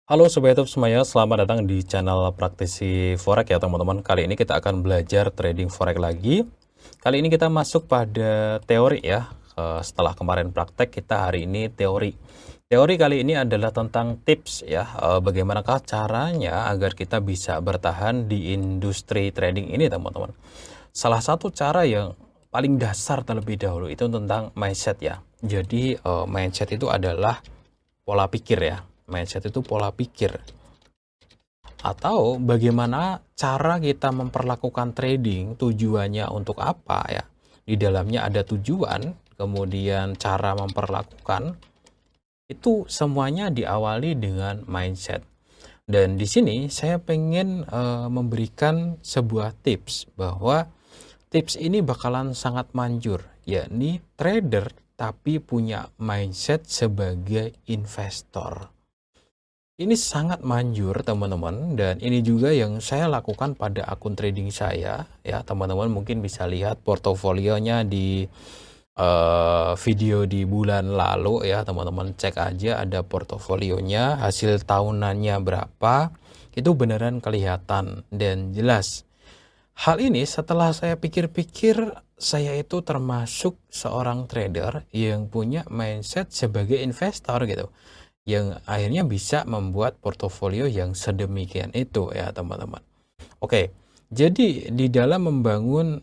Halo Sobat YouTube semuanya, selamat datang di channel Praktisi Forex ya teman-teman. Kali ini kita akan belajar trading Forex lagi. Kali ini kita masuk pada teori ya. Setelah kemarin praktek, kita hari ini teori. Teori kali ini adalah tentang tips ya, bagaimanakah caranya agar kita bisa bertahan di industri trading ini teman-teman. Salah satu cara yang paling dasar terlebih dahulu itu tentang mindset ya. Jadi mindset itu adalah pola pikir ya. Mindset itu pola pikir. Atau bagaimana cara kita memperlakukan trading, tujuannya untuk apa ya. Di dalamnya ada tujuan, kemudian cara memperlakukan, itu semuanya diawali dengan mindset. Dan di sini saya pengen memberikan sebuah tips bahwa tips ini bakalan sangat manjur, yakni trader tapi punya mindset sebagai investor. Ini sangat manjur teman-teman, dan ini juga yang saya lakukan pada akun trading saya ya. Teman-teman mungkin bisa lihat portofolionya di video di bulan lalu ya. Teman-teman cek aja, ada portofolionya, hasil tahunannya berapa, itu beneran kelihatan dan jelas. Hal ini setelah saya pikir-pikir, saya itu termasuk seorang trader yang punya mindset sebagai investor gitu, yang akhirnya bisa membuat portofolio yang sedemikian itu ya teman-teman. Oke, jadi di dalam membangun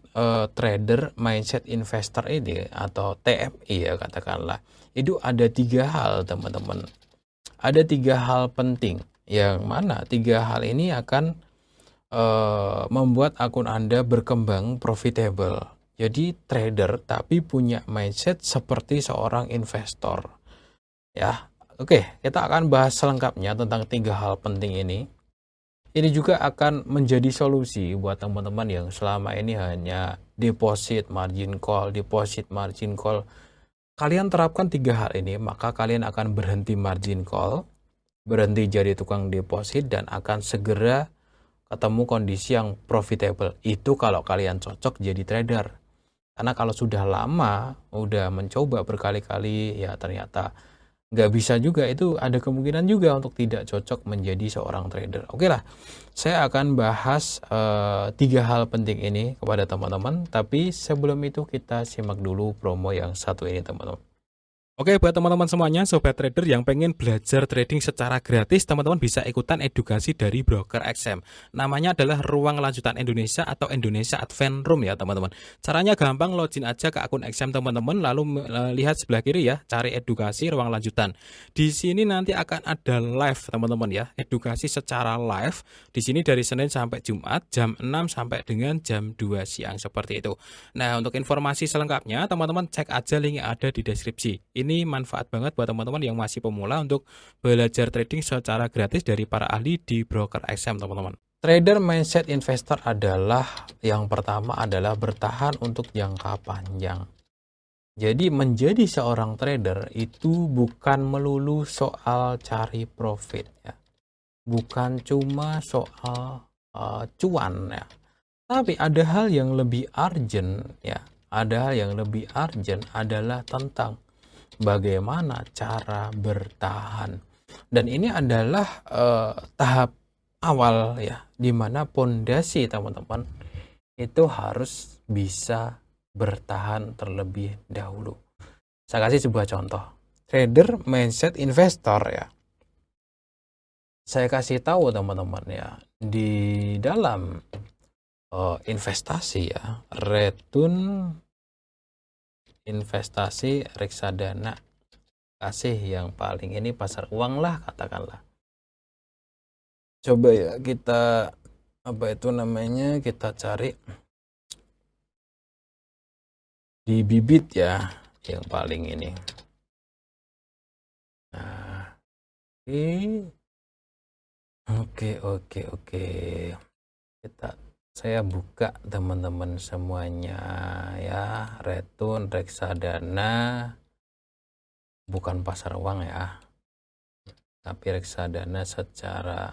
trader mindset investor ini atau TMI ya katakanlah, itu ada 3 hal teman-teman. Ada 3 hal penting, yang mana 3 hal ini akan membuat akun Anda berkembang profitable. Jadi trader tapi punya mindset seperti seorang investor ya. Oke, kita akan bahas selengkapnya tentang 3 hal penting ini. Ini juga akan menjadi solusi buat teman-teman yang selama ini hanya deposit margin call, deposit margin call. Kalian terapkan 3 hal ini, maka kalian akan berhenti margin call, berhenti jadi tukang deposit, dan akan segera ketemu kondisi yang profitable. Itu kalau kalian cocok jadi trader. Karena kalau sudah lama, udah mencoba berkali-kali, ya ternyata nggak bisa juga, itu ada kemungkinan juga untuk tidak cocok menjadi seorang trader. Oke lah, saya akan bahas 3 hal penting ini kepada teman-teman. Tapi sebelum itu kita simak dulu promo yang satu ini teman-teman. Oke, buat teman-teman semuanya, sobat trader yang pengen belajar trading secara gratis, teman-teman bisa ikutan edukasi dari Broker XM. Namanya adalah Ruang Lanjutan Indonesia atau Indonesia Advance Room ya teman-teman. Caranya gampang, login aja ke akun XM teman-teman, lalu lihat sebelah kiri ya, cari edukasi ruang lanjutan. Di sini nanti akan ada live teman-teman ya, edukasi secara live. Di sini dari Senin sampai Jumat jam 6 sampai dengan jam 2 siang seperti itu. Nah, untuk informasi selengkapnya teman-teman cek aja link yang ada di deskripsi. Ini manfaat banget buat teman-teman yang masih pemula untuk belajar trading secara gratis dari para ahli di Broker XM teman-teman. Trader mindset investor adalah, yang pertama adalah bertahan untuk jangka panjang. Jadi menjadi seorang trader itu bukan melulu soal cari profit ya. Bukan cuma soal cuan ya. Tapi ada hal yang lebih urgent ya. Ada hal yang lebih urgent adalah tentang bagaimana cara bertahan. Dan ini adalah tahap awal ya, di mana pondasi teman-teman itu harus bisa bertahan terlebih dahulu. Saya kasih sebuah contoh. Trader mindset investor ya. Saya kasih tahu teman-teman ya, di dalam investasi ya, return investasi reksadana, kasih yang paling ini pasar uang lah katakanlah. Coba ya kita apa itu namanya, kita cari di bibit ya yang paling ini. Nah, oke. Saya buka teman-teman semuanya ya, return reksadana, bukan pasar uang ya, tapi reksadana secara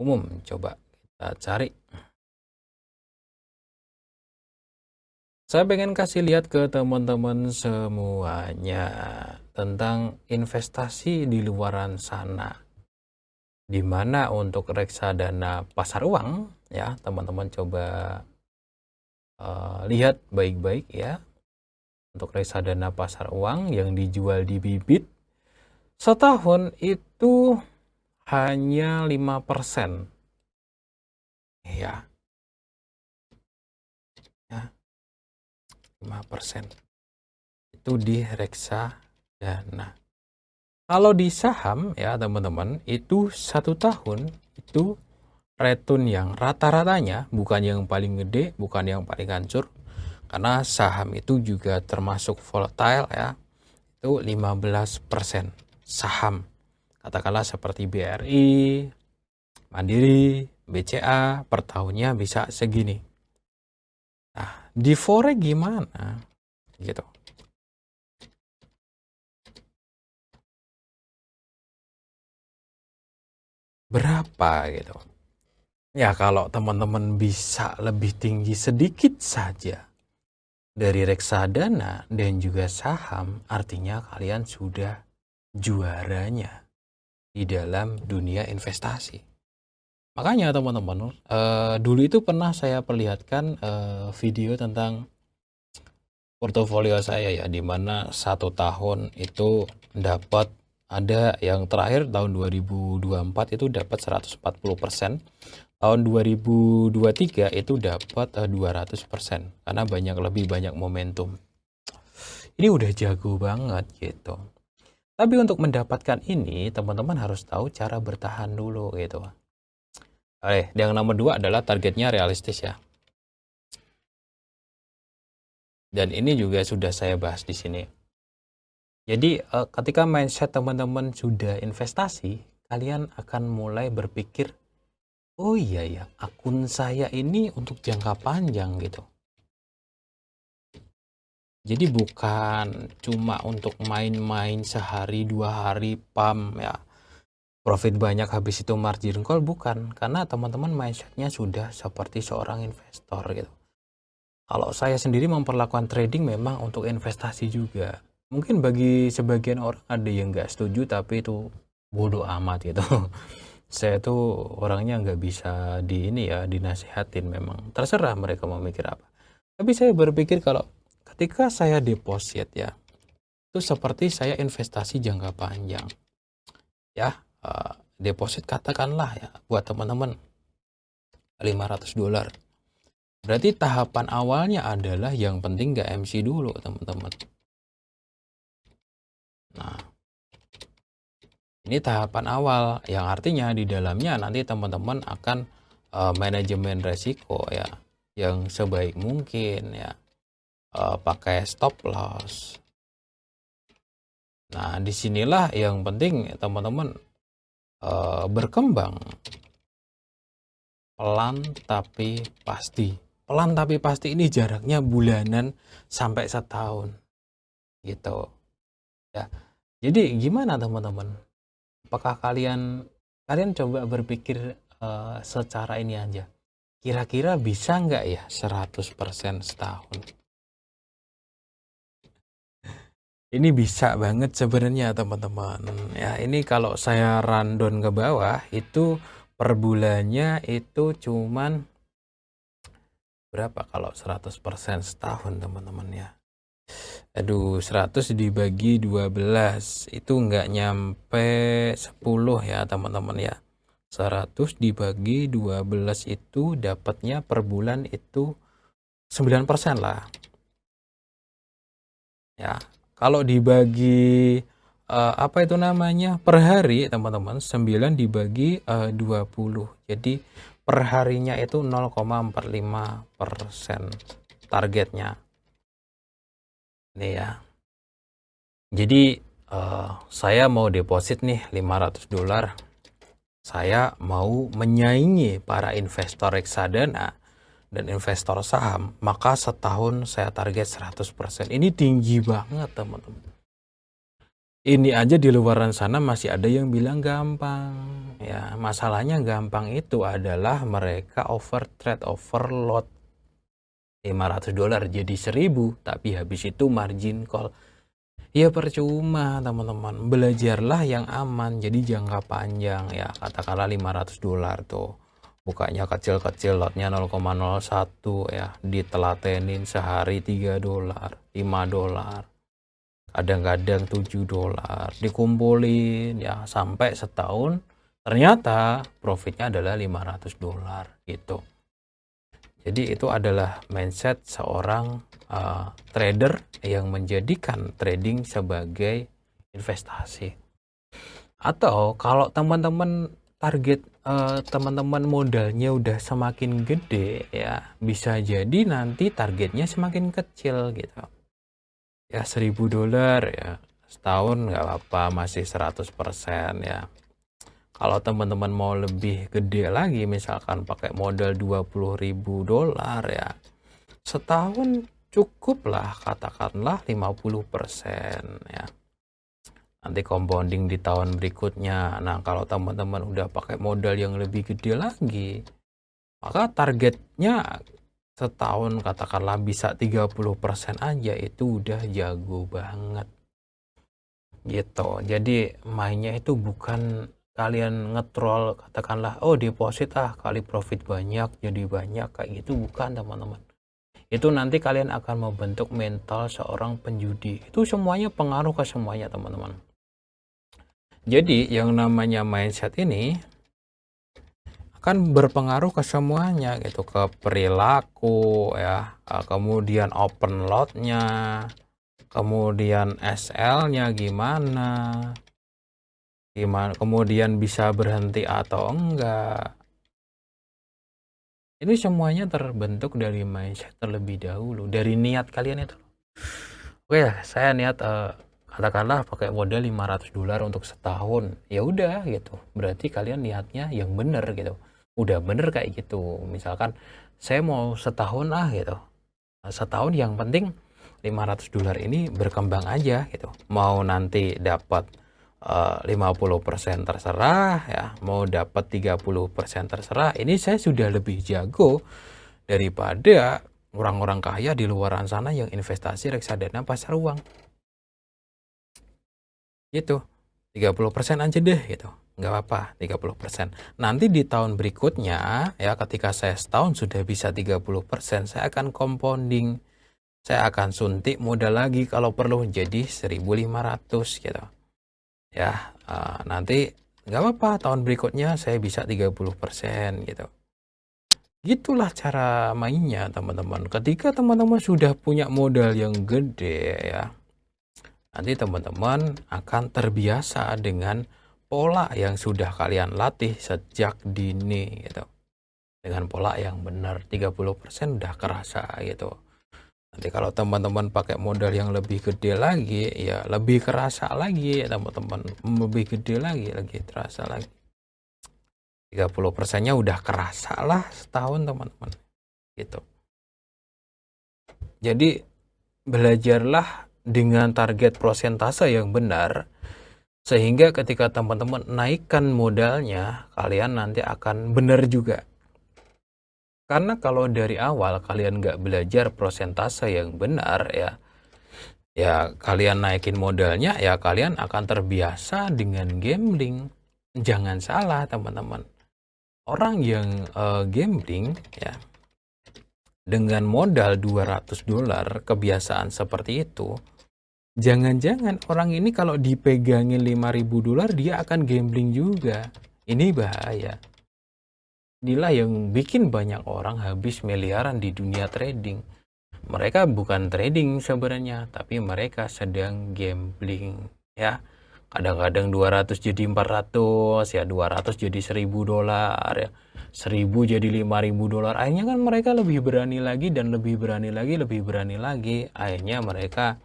umum. Coba kita cari. Saya pengen kasih lihat ke teman-teman semuanya tentang investasi di luaran sana. Di mana untuk reksadana pasar uang ya, teman-teman coba lihat baik-baik ya. Untuk reksadana pasar uang yang dijual di Bibit setahun itu hanya 5%. Ya, ya 5%. Itu di reksadana. Kalau di saham ya teman-teman, itu 1 tahun itu return yang rata-ratanya, bukan yang paling gede, bukan yang paling hancur, karena saham itu juga termasuk volatile ya, itu 15%. Saham katakanlah seperti BRI, Mandiri, BCA per tahunnya bisa segini. Nah, di forex gimana gitu? Berapa gitu? Ya kalau teman-teman bisa lebih tinggi sedikit saja dari reksadana dan juga saham, artinya kalian sudah juaranya di dalam dunia investasi. Makanya teman-teman, dulu itu pernah saya perlihatkan video tentang portofolio saya ya, di mana 1 tahun itu dapat, ada yang terakhir tahun 2024 itu dapat 140%, tahun 2023 itu dapat 200%, karena lebih banyak momentum. Ini udah jago banget gitu. Tapi untuk mendapatkan ini, teman-teman harus tahu cara bertahan dulu gitu. Yang nomor 2 adalah targetnya realistis ya. Dan ini juga sudah saya bahas di sini. Jadi ketika mindset teman-teman sudah investasi, kalian akan mulai berpikir, oh iya ya, akun saya ini untuk jangka panjang gitu. Jadi bukan cuma untuk main-main sehari 2 hari pam ya, profit banyak habis itu margin call, bukan. Karena teman-teman mindsetnya sudah seperti seorang investor gitu. Kalau saya sendiri memperlakukan trading memang untuk investasi juga. Mungkin bagi sebagian orang ada yang nggak setuju, tapi itu bodoh amat gitu. Saya tuh orangnya nggak bisa dinasihatin, memang terserah mereka mau mikir apa. Tapi saya berpikir kalau ketika saya deposit ya, itu seperti saya investasi jangka panjang. Ya, deposit katakanlah ya buat teman-teman $500. Berarti tahapan awalnya adalah yang penting nggak MC dulu teman-teman. Nah, ini tahapan awal yang artinya di dalamnya nanti teman-teman akan manajemen resiko ya, yang sebaik mungkin ya, pakai stop loss. Nah, disinilah yang penting teman-teman berkembang pelan tapi pasti. Pelan tapi pasti ini jaraknya bulanan sampai setahun gitu ya. Jadi gimana teman-teman? Apakah kalian coba berpikir secara ini aja. Kira-kira bisa nggak ya 100% setahun? Ini bisa banget sebenarnya teman-teman. Ya, ini kalau saya rundown ke bawah itu per bulannya itu cuman berapa kalau 100% setahun teman-teman ya. Aduh, 100 dibagi 12 itu nggak nyampe 10 ya teman-teman ya. 100 dibagi 12 itu dapatnya per bulan itu 9% lah. Ya, kalau dibagi apa itu namanya per hari teman-teman, 9 dibagi 20. Jadi per harinya itu 0,45% targetnya. Ini ya. Jadi saya mau deposit nih $500. Saya mau menyaingi para investor reksadana dan investor saham, maka setahun saya target 100%. Ini tinggi banget teman-teman. Ini aja di luaran sana masih ada yang bilang gampang. Ya, masalahnya gampang itu adalah mereka overtrade, overload. $500 jadi 1.000, tapi habis itu margin call. Ya percuma teman-teman, belajarlah yang aman, jadi jangka panjang ya, katakanlah $500 tuh. Bukanya kecil-kecil, lotnya 0,01 ya, ditelatenin sehari $3, $5, kadang-kadang $7, dikumpulin ya sampai setahun, ternyata profitnya adalah $500 gitu. Jadi itu adalah mindset seorang trader yang menjadikan trading sebagai investasi. Atau kalau teman-teman target teman-teman modalnya udah semakin gede ya, bisa jadi nanti targetnya semakin kecil gitu. Ya $1.000 ya, setahun nggak apa-apa, masih 100% ya. Kalau teman-teman mau lebih gede lagi, misalkan pakai modal $20.000 ya, setahun cukuplah katakanlah 50% ya. Nanti compounding di tahun berikutnya. Nah, kalau teman-teman udah pakai modal yang lebih gede lagi, maka targetnya setahun katakanlah bisa 30% aja, itu udah jago banget. Gitu. Jadi mainnya itu bukan kalian ngetrol katakanlah oh deposit kali profit banyak jadi banyak, kayak gitu bukan teman-teman. Itu nanti kalian akan membentuk mental seorang penjudi. Itu semuanya pengaruh ke semuanya teman-teman. Jadi yang namanya mindset ini akan berpengaruh ke semuanya gitu, ke perilaku ya, kemudian open lot-nya, kemudian SL-nya gimana, kemudian bisa berhenti atau enggak. Ini semuanya terbentuk dari mindset terlebih dahulu, dari niat kalian itu. Oke, saya niat katakanlah pakai modal $500 untuk setahun. Ya udah gitu. Berarti kalian niatnya yang bener gitu. Udah bener kayak gitu. Misalkan saya mau setahun gitu. Setahun yang penting $500 ini berkembang aja gitu. Mau nanti dapat 50% terserah ya, mau dapat 30% terserah. Ini saya sudah lebih jago daripada orang-orang kaya di luar sana yang investasi reksadana pasar uang. Gitu. 30% aja deh gitu. Nggak apa-apa, 30%. Nanti di tahun berikutnya ya, ketika saya setahun sudah bisa 30%, saya akan compounding. Saya akan suntik modal lagi kalau perlu jadi 1.500 gitu. Ya, nanti nggak apa-apa, tahun berikutnya saya bisa 30% gitu. Gitulah cara mainnya teman-teman. Ketika teman-teman sudah punya modal yang gede ya, nanti teman-teman akan terbiasa dengan pola yang sudah kalian latih sejak dini gitu. Dengan pola yang benar, 30% udah kerasa gitu. Nanti kalau teman-teman pakai modal yang lebih gede lagi, ya lebih kerasa lagi ya teman-teman. Lebih gede lagi terasa lagi. 30%-nya udah kerasa lah setahun teman-teman. Gitu. Jadi belajarlah dengan target prosentase yang benar, sehingga ketika teman-teman naikkan modalnya, kalian nanti akan benar juga. Karena kalau dari awal kalian nggak belajar prosentase yang benar ya kalian naikin modalnya, ya kalian akan terbiasa dengan gambling. Jangan salah teman-teman. Orang yang gambling ya dengan modal $200 kebiasaan seperti itu, jangan-jangan orang ini kalau dipegangin $5.000 dia akan gambling juga. Ini bahaya. Inilah yang bikin banyak orang habis miliaran di dunia trading. Mereka bukan trading sebenarnya, tapi mereka sedang gambling ya. Kadang-kadang 200 jadi 400 ya, 200 jadi $1.000 ya. 1.000 jadi $5.000. Akhirnya kan mereka lebih berani lagi dan lebih berani lagi, lebih berani lagi. Akhirnya mereka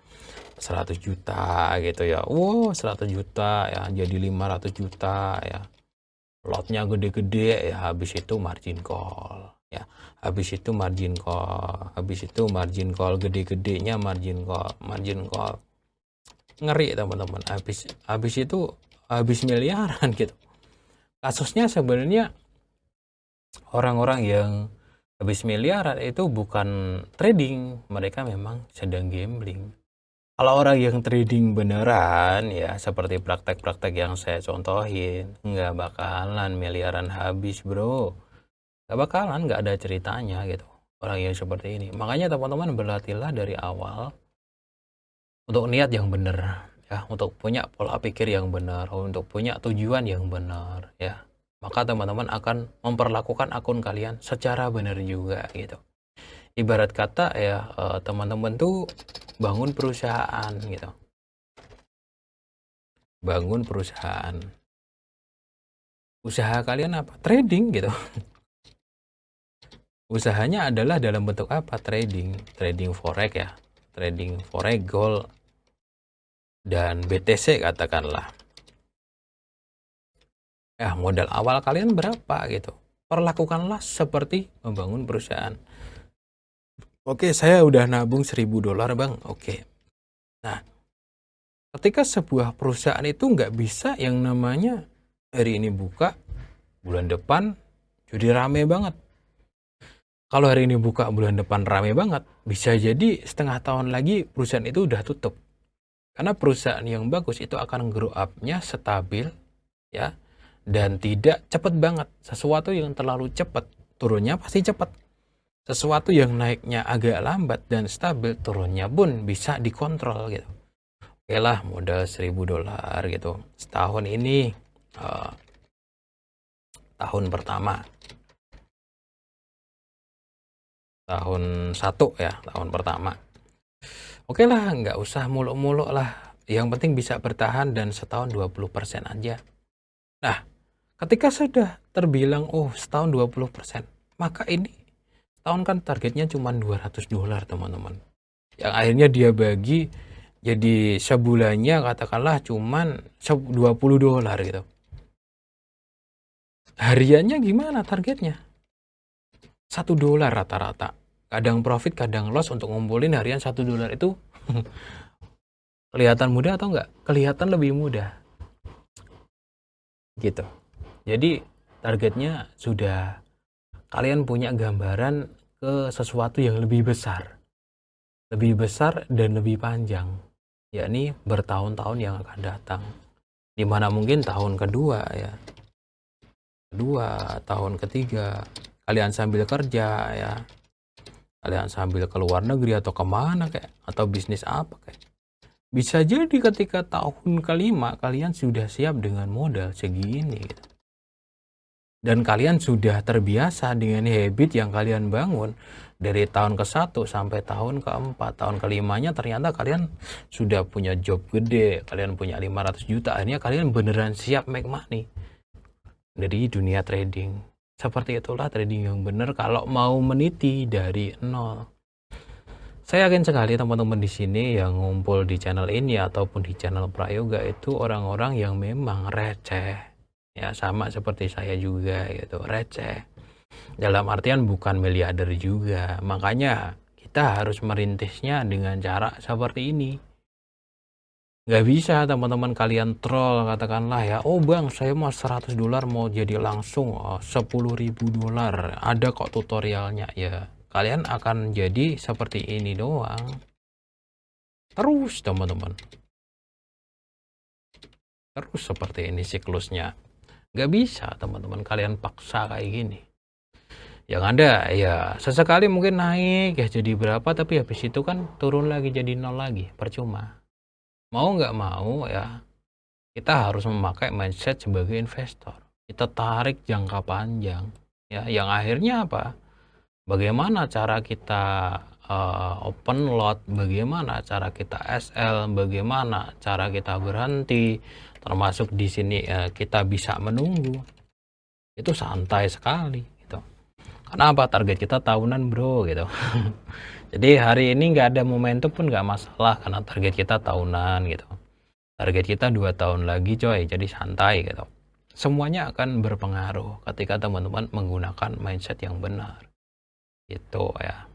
100 juta gitu ya. Wow, 100 juta ya jadi 500 juta ya. Lotnya gede-gede ya, habis itu margin habis itu margin call gede-gedenya, margin call ngeri teman-teman. Habis itu habis miliaran gitu. Kasusnya sebenarnya orang-orang yang habis miliaran itu bukan trading, mereka memang sedang gambling. Kalau orang yang trading beneran ya seperti praktek-praktek yang saya contohin, nggak bakalan miliaran habis bro. Nggak bakalan, nggak ada ceritanya gitu. Orang yang seperti ini. Makanya teman-teman berlatihlah dari awal untuk niat yang benar ya, untuk punya pola pikir yang benar, untuk punya tujuan yang benar ya. Maka teman-teman akan memperlakukan akun kalian secara benar juga gitu. Ibarat kata ya, teman-teman tuh bangun perusahaan gitu. Bangun perusahaan. Usaha kalian apa? Trading gitu. Usahanya adalah dalam bentuk apa? Trading. Trading forex ya. Trading forex, gold, dan BTC katakanlah. Ya, modal awal kalian berapa gitu. Perlakukanlah seperti membangun perusahaan. Oke, saya udah nabung $1.000 bang. Oke. Nah, ketika sebuah perusahaan itu nggak bisa yang namanya hari ini buka, bulan depan jadi rame banget. Kalau hari ini buka, bulan depan rame banget, bisa jadi setengah tahun lagi perusahaan itu udah tutup. Karena perusahaan yang bagus itu akan grow up-nya stabil, ya, dan tidak cepat banget. Sesuatu yang terlalu cepat, turunnya pasti cepat. Sesuatu yang naiknya agak lambat dan stabil, turunnya pun bisa dikontrol gitu. Oke lah, modal $1.000 gitu. Setahun ini, tahun pertama. Tahun 1 ya, tahun pertama. Oke lah, nggak usah muluk-muluk lah. Yang penting bisa bertahan dan setahun 20% aja. Nah, ketika sudah terbilang, oh setahun 20%, maka ini tahun kan targetnya cuma $200 teman-teman. Yang akhirnya dia bagi jadi sebulannya katakanlah cuma $20 gitu. Hariannya gimana targetnya? $1 rata-rata. Kadang profit, kadang loss untuk ngumpulin harian $1 itu kelihatan mudah atau enggak? Kelihatan lebih mudah. Gitu. Jadi targetnya sudah kalian punya gambaran ke sesuatu yang lebih besar. Lebih besar dan lebih panjang. Yakni bertahun-tahun yang akan datang. Dimana mungkin tahun kedua ya. Kedua, tahun ketiga. Kalian sambil kerja ya. Kalian sambil ke luar negeri atau kemana kayak. Atau bisnis apa kayak. Bisa jadi ketika tahun kelima kalian sudah siap dengan modal segini gitu. Dan kalian sudah terbiasa dengan habit yang kalian bangun dari tahun ke-1 sampai tahun ke-4. Tahun kelimanya ternyata kalian sudah punya job gede, kalian punya 500 juta, akhirnya kalian beneran siap make money dari dunia trading. Seperti itulah trading yang benar kalau mau meniti dari nol. Saya yakin sekali teman-teman di sini yang ngumpul di channel ini ataupun di channel Prayoga itu orang-orang yang memang receh. Ya, sama seperti saya juga gitu, receh. Dalam artian bukan miliarder juga. Makanya kita harus merintisnya dengan cara seperti ini. Nggak bisa teman-teman kalian troll katakanlah ya, oh bang saya mau $100 mau jadi langsung $10.000, ada kok tutorialnya ya. Kalian akan jadi seperti ini doang terus teman-teman, terus seperti ini siklusnya. Nggak bisa teman-teman kalian paksa kayak gini. Yang ada ya sesekali mungkin naik ya jadi berapa, tapi habis itu kan turun lagi jadi nol lagi, percuma. Mau nggak mau ya kita harus memakai mindset sebagai investor. Kita tarik jangka panjang ya, yang akhirnya apa? Bagaimana cara kita open lot, bagaimana cara kita SL, bagaimana cara kita berhenti, termasuk di sini kita bisa menunggu. Itu santai sekali gitu. Karena apa? Target kita tahunan bro gitu. Jadi hari ini nggak ada momentum pun nggak masalah karena target kita tahunan gitu. Target kita 2 tahun lagi coy, jadi santai gitu. Semuanya akan berpengaruh ketika teman-teman menggunakan mindset yang benar. Gitu ya.